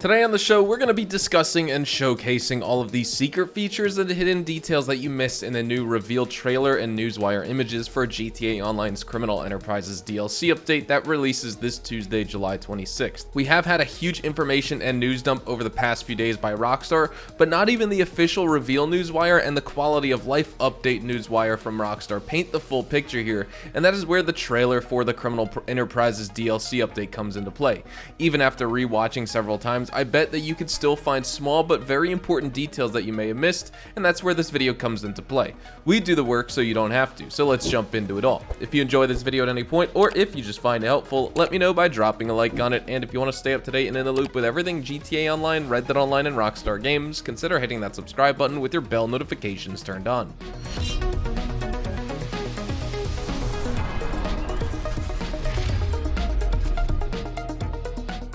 Today on the show, we're going to be discussing and showcasing all of these secret features and hidden details that you missed in the new reveal trailer and Newswire images for GTA Online's Criminal Enterprises DLC update that releases this Tuesday, July 26th. We have had a huge information and news dump over the past few days by Rockstar, but not even the official reveal Newswire and the quality of life update Newswire from Rockstar paint the full picture here, and that is where the trailer for the Criminal Enterprises DLC update comes into play. Even after rewatching several times, I bet that you could still find small but very important details that you may have missed, and that's where this video comes into play. We do the work so you don't have to, so let's jump into it all. If you enjoy this video at any point, or if you just find it helpful, let me know by dropping a like on it, and if you want to stay up to date and in the loop with everything GTA Online, Red Dead Online, and Rockstar games, consider hitting that subscribe button with your bell notifications turned on.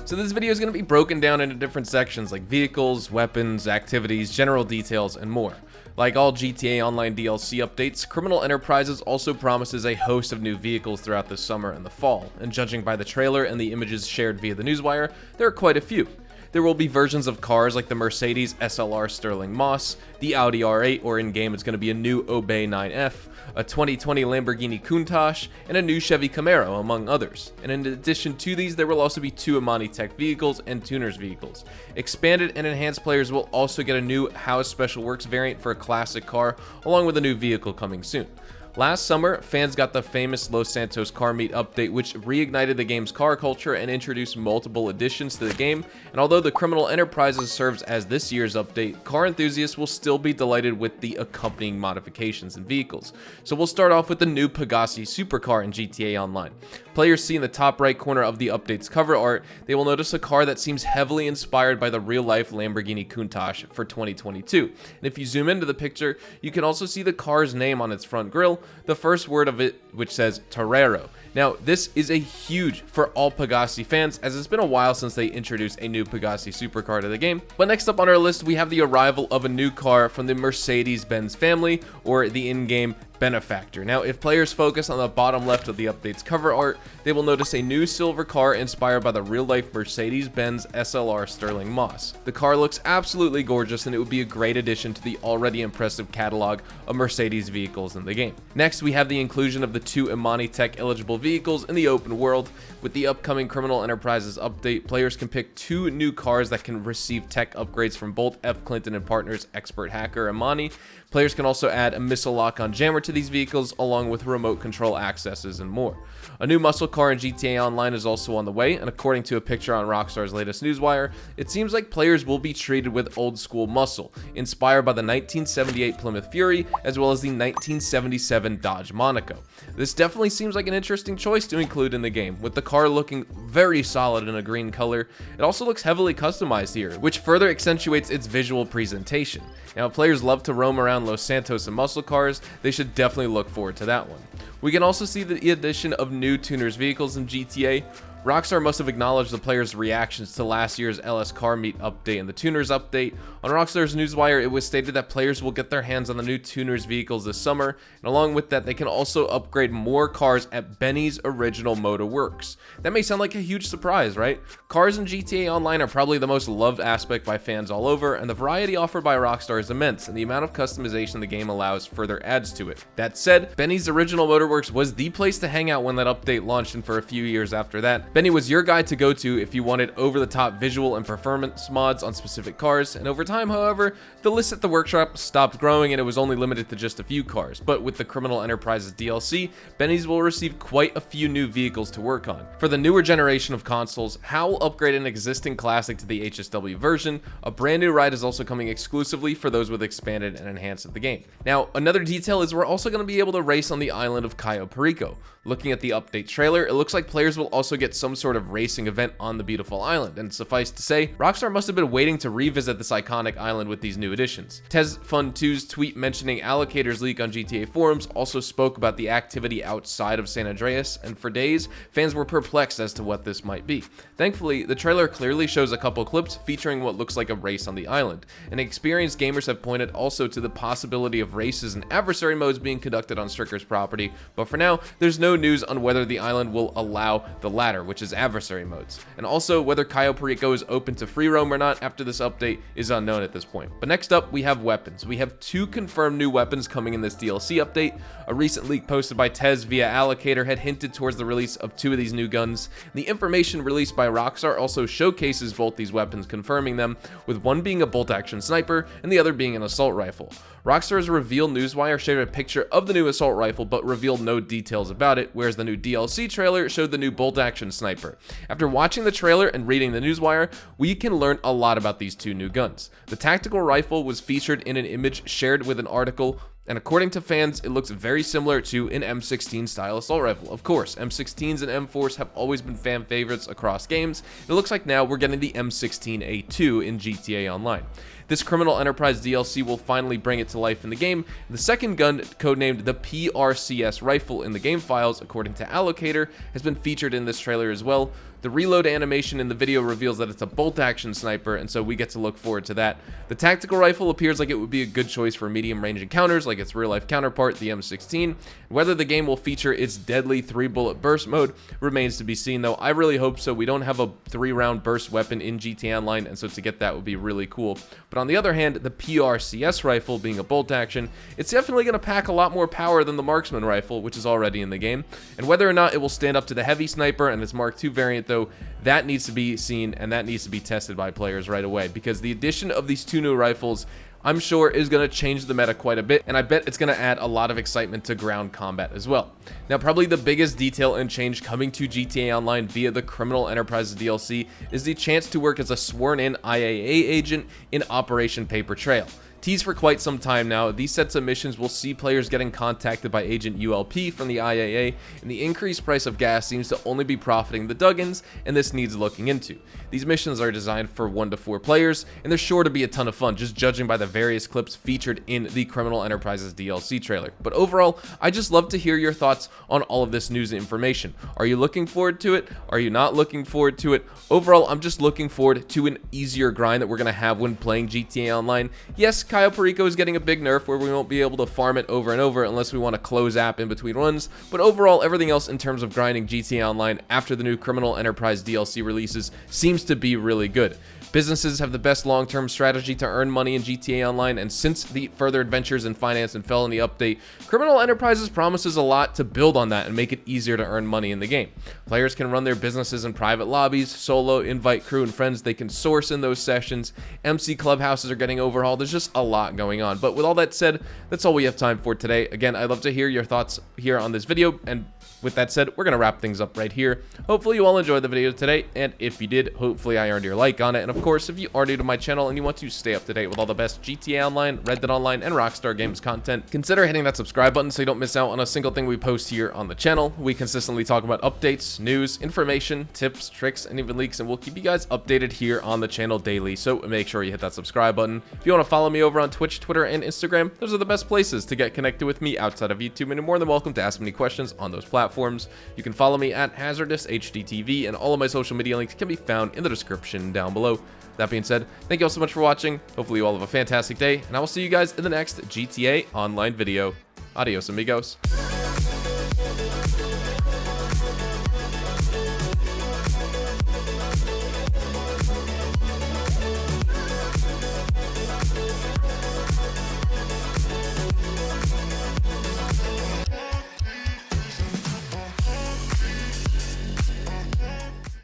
So this video is going to be broken down into different sections like vehicles, weapons, activities, general details, and more. Like all GTA Online DLC updates, Criminal Enterprises also promises a host of new vehicles throughout the summer and the fall, and judging by the trailer and the images shared via the Newswire, there are quite a few. There will be versions of cars like the Mercedes SLR Sterling Moss, the Audi R8, or in-game it's going to be a new Obey 9F, a 2020 Lamborghini Countach, and a new Chevy Camaro, among others. And in addition to these, there will also be 2 Imani Tech vehicles and tuners vehicles. Expanded and enhanced players will also get a new House Special Works variant for a classic car, along with a new vehicle coming soon. Last summer, fans got the famous Los Santos car meet update, which reignited the game's car culture and introduced multiple additions to the game, and although the Criminal Enterprises serves as this year's update, car enthusiasts will still be delighted with the accompanying modifications and vehicles. So we'll start off with the new Pegassi Supercar in GTA Online. Players see in the top right corner of the update's cover art, they will notice a car that seems heavily inspired by the real-life Lamborghini Countach for 2022. And if you zoom into the picture, you can also see the car's name on its front grille, the first word of it which says Torero. Now, this is a huge for all Pegassi fans, as it's been a while since they introduced a new Pegassi supercar to the game. But next up on our list, we have the arrival of a new car from the Mercedes-Benz family, or the in-game Benefactor. Now, if players focus on the bottom left of the update's cover art, they will notice a new silver car inspired by the real-life Mercedes-Benz SLR Sterling Moss. The car looks absolutely gorgeous, and it would be a great addition to the already impressive catalog of Mercedes vehicles in the game. Next, we have the inclusion of the 2 Imani Tech eligible vehicles in the open world. With the upcoming Criminal Enterprises update, players can pick 2 new cars that can receive tech upgrades from both F. Clinton and Partners expert hacker Imani. Players can also add a missile lock-on jammer to these vehicles, along with remote control accesses and more. A new muscle car in GTA Online is also on the way, and according to a picture on Rockstar's latest Newswire, it seems like players will be treated with old-school muscle, inspired by the 1978 Plymouth Fury, as well as the 1977 Dodge Monaco. This definitely seems like an interesting choice to include in the game, with the car looking very solid in a green color. It also looks heavily customized here, which further accentuates its visual presentation. Now, if players love to roam around Los Santos and muscle cars, they should definitely look forward to that one. We can also see the addition of new tuners vehicles in GTA. Rockstar must have acknowledged the players' reactions to last year's LS Car Meet update and the Tuners update. On Rockstar's Newswire, it was stated that players will get their hands on the new Tuners vehicles this summer, and along with that, they can also upgrade more cars at Benny's original Motor Works. That may sound like a huge surprise, right? Cars in GTA Online are probably the most loved aspect by fans all over, and the variety offered by Rockstar is immense, and the amount of customization the game allows further adds to it. That said, Benny's original Motor Works was the place to hang out when that update launched, and for a few years after that, Benny was your guy to go to if you wanted over-the-top visual and performance mods on specific cars, and over time, however, the list at the workshop stopped growing and it was only limited to just a few cars. But with the Criminal Enterprises DLC, Benny's will receive quite a few new vehicles to work on. For the newer generation of consoles, HAL will upgrade an existing classic to the HSW version. A brand new ride is also coming exclusively for those with expanded and enhanced of the game. Now, another detail is we're also going to be able to race on the island of Cayo Perico. Looking at the update trailer, it looks like players will also get some sort of racing event on the beautiful island, and suffice to say, Rockstar must have been waiting to revisit this iconic island with these new additions. TezFun2's tweet mentioning Allocators leak on GTA forums also spoke about the activity outside of San Andreas, and for days, fans were perplexed as to what this might be. Thankfully, the trailer clearly shows a couple clips featuring what looks like a race on the island, and experienced gamers have pointed also to the possibility of races and adversary modes being conducted on Stricker's property, but for now, there's no news on whether the island will allow the latter, which is adversary modes. And also, whether Cayo Perico is open to free roam or not after this update is unknown at this point. But next up, we have weapons. We have 2 confirmed new weapons coming in this DLC update. A recent leak posted by Tez via Allocator had hinted towards the release of 2 of these new guns. The information released by Rockstar also showcases both these weapons, confirming them, with one being a bolt-action sniper and the other being an assault rifle. Rockstar's reveal Newswire shared a picture of the new assault rifle but revealed no details about it, whereas the new DLC trailer showed the new bolt-action sniper. After watching the trailer and reading the Newswire, we can learn a lot about these 2 new guns. The tactical rifle was featured in an image shared with an article, and according to fans, it looks very similar to an M16 style assault rifle. Of course, M16s and M4s have always been fan favorites across games. It looks like now we're getting the M16A2 in GTA Online. This Criminal Enterprise DLC will finally bring it to life in the game. The second gun, codenamed the PRCS rifle in the game files, according to Allocator, has been featured in this trailer as well. The reload animation in the video reveals that it's a bolt-action sniper, and so we get to look forward to that. The tactical rifle appears like it would be a good choice for medium-range encounters, like its real-life counterpart, the M16. Whether the game will feature its deadly 3-bullet burst mode remains to be seen, though I really hope so. We don't have a 3-round burst weapon in GTA Online, and so to get that would be really cool. But on the other hand, the PRCS rifle, being a bolt-action, it's definitely going to pack a lot more power than the marksman rifle, which is already in the game. And whether or not it will stand up to the heavy sniper and its Mark II variant, though, that needs to be seen and that needs to be tested by players right away, because the addition of these 2 new rifles, I'm sure, is going to change the meta quite a bit, and I bet it's going to add a lot of excitement to ground combat as well. Now, probably the biggest detail and change coming to GTA Online via the Criminal Enterprises DLC is the chance to work as a sworn-in IAA agent in Operation Paper Trail. Teased for quite some time now, these sets of missions will see players getting contacted by Agent ULP from the IAA, and the increased price of gas seems to only be profiting the Duggins, and this needs looking into. These missions are designed for 1 to 4 players, and they're sure to be a ton of fun, just judging by the various clips featured in the Criminal Enterprises DLC trailer. But overall, I just love to hear your thoughts on all of this news and information. Are you looking forward to it? Are you not looking forward to it? Overall, I'm just looking forward to an easier grind that we're going to have when playing GTA Online. Yes, Cayo Perico is getting a big nerf where we won't be able to farm it over and over unless we want to close app in between runs, but overall, everything else in terms of grinding GTA Online after the new Criminal Enterprise DLC releases seems to be really good. Businesses have the best long-term strategy to earn money in GTA Online, and since the further adventures in finance and felony update, Criminal Enterprises promises a lot to build on that and make it easier to earn money in the game. Players can run their businesses in private lobbies, solo, invite crew and friends they can source in those sessions, MC clubhouses are getting overhauled, there's just a lot going on. But with all that said, that's all we have time for today. Again, I'd love to hear your thoughts here on this video, and with that said, we're going to wrap things up right here. Hopefully you all enjoyed the video today, and if you did, hopefully I earned your like on it. And of course, if you are new to my channel and you want to stay up to date with all the best GTA Online, Red Dead Online, and Rockstar Games content, consider hitting that subscribe button so you don't miss out on a single thing we post here on the channel. We consistently talk about updates, news, information, tips, tricks, and even leaks, and we'll keep you guys updated here on the channel daily, so make sure you hit that subscribe button. If you want to follow me over on Twitch, Twitter, and Instagram, those are the best places to get connected with me outside of YouTube, and you're more than welcome to ask me any questions on those platforms. You can follow me at HazardousHDTV, and all of my social media links can be found in the description down below. That being said, thank you all so much for watching. Hopefully you all have a fantastic day, and I will see you guys in the next GTA Online video. Adios, amigos.